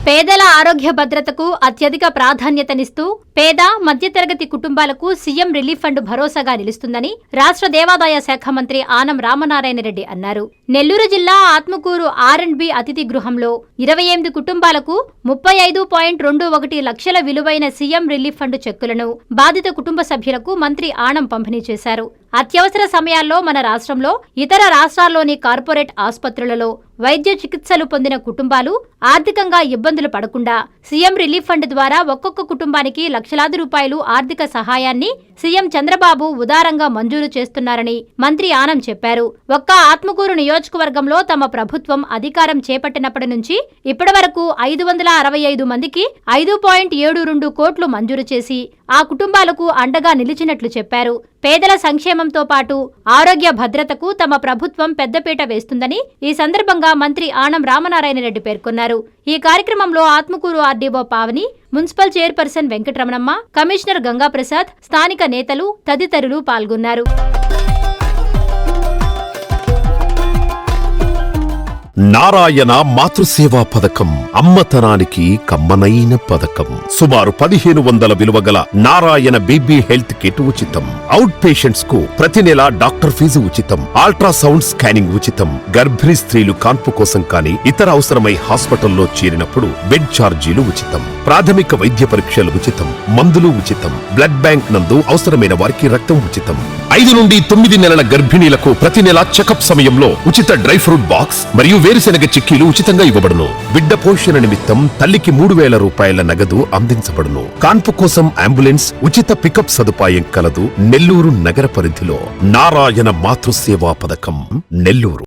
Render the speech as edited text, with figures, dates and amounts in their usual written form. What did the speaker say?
పేదల ఆరోగ్య భద్రతకు అత్యధిక ప్రాధాన్యతనిస్తూ పేద మధ్యతరగతి కుటుంబాలకు సీఎం రిలీఫ్ ఫండ్ భరోసాగా నిలుస్తుందని రాష్ట్ర దేవాదాయ శాఖ మంత్రి ఆనం రామనారాయణ రెడ్డి అన్నారు. నెల్లూరు జిల్లా ఆత్మకూరు R&B అతిథి గృహంలో 28 కుటుంబాలకు 35.21 లక్షల విలువైన సీఎం రిలీఫ్ ఫండ్ చెక్కులను బాధిత కుటుంబ సభ్యులకు మంత్రి ఆనం పంపిణీ చేశారు. అత్యవసర సమయాల్లో మన రాష్ట్రంలో ఇతర రాష్ట్రాల్లోని కార్పొరేట్ ఆసుపత్రులలో వైద్య చికిత్సలు పొందిన కుటుంబాలు ఆర్థికంగా ఇబ్బందులు పడకుండా సీఎం రిలీఫ్ ఫండ్ ద్వారా ఒక్కొక్క కుటుంబానికి లక్షలాది రూపాయలు ఆర్థిక సహాయాన్ని సీఎం చంద్రబాబు ఉదారంగా మంజూరు చేస్తున్నారని మంత్రి ఆనం చెప్పారు. ఒక్క ఆత్మకూరు నియోజకవర్గంలో తమ ప్రభుత్వం అధికారం చేపట్టినప్పటి నుంచి ఇప్పటివరకు 565 మందికి 5.72 కోట్లు మంజూరు చేసి ఆ కుటుంబాలకు అండగా నిలిచినట్లు చెప్పారు. పేదల సంక్షేమంతో పాటు ఆరోగ్య భద్రతకు తమ ప్రభుత్వం పెద్దపీట వేస్తుందని ఈ సందర్భంగా మంత్రి ఆనం రామనారాయణ రెడ్డి పేర్కొన్నారు. ఈ కార్యక్రమంలో Atmakur RDO Pavani, municipal chairperson Venkataramanamma, commissioner Gangaprasad, స్థానిక నేతలు తదితరులు పాల్గొన్నారు. నారాయణ మాతృసేవా పథకం అమ్మతనానికి కమ్మనైన పథకం. సుమారు 1500 విలువగల నారాయణ బేబీ హెల్త్ కిట్ ఉచితం. అవుట్ పేషెంట్స్ కు ప్రతి నెల డాక్టర్ ఫీజు ఉచితం. అల్ట్రాసౌండ్ స్కానింగ్ ఉచితం. గర్భిణీ స్త్రీలు కాన్పు కోసం కానీ ఇతర అవసరమై హాస్పిటల్లో చేరినప్పుడు బెడ్ ఛార్జీలు ఉచితం. ప్రాథమిక వైద్య పరీక్షలు ఉచితం. మందులు ఉచితం. బ్లడ్ బ్యాంక్ నందు అవసరమైన వారికి రక్తం ఉచితం. 5 నుండి 9 నెలల గర్భిణీలకు ప్రతి నెల చెకప్ సమయంలో ఉచిత డ్రై ఫ్రూట్ బాక్స్ మరియు వేరుశెనగ చిక్కీలు ఉచితంగా ఇవ్వబడును. బిడ్డ పోషణ నిమిత్తం తల్లికి 3000 రూపాయల నగదు అందించబడును. కాన్పు కోసం అంబులెన్స్ ఉచిత పికప్ సదుపాయం కలదు. నెల్లూరు నగర పరిధిలో నారాయణ మాతృసేవా పథకం, నెల్లూరు.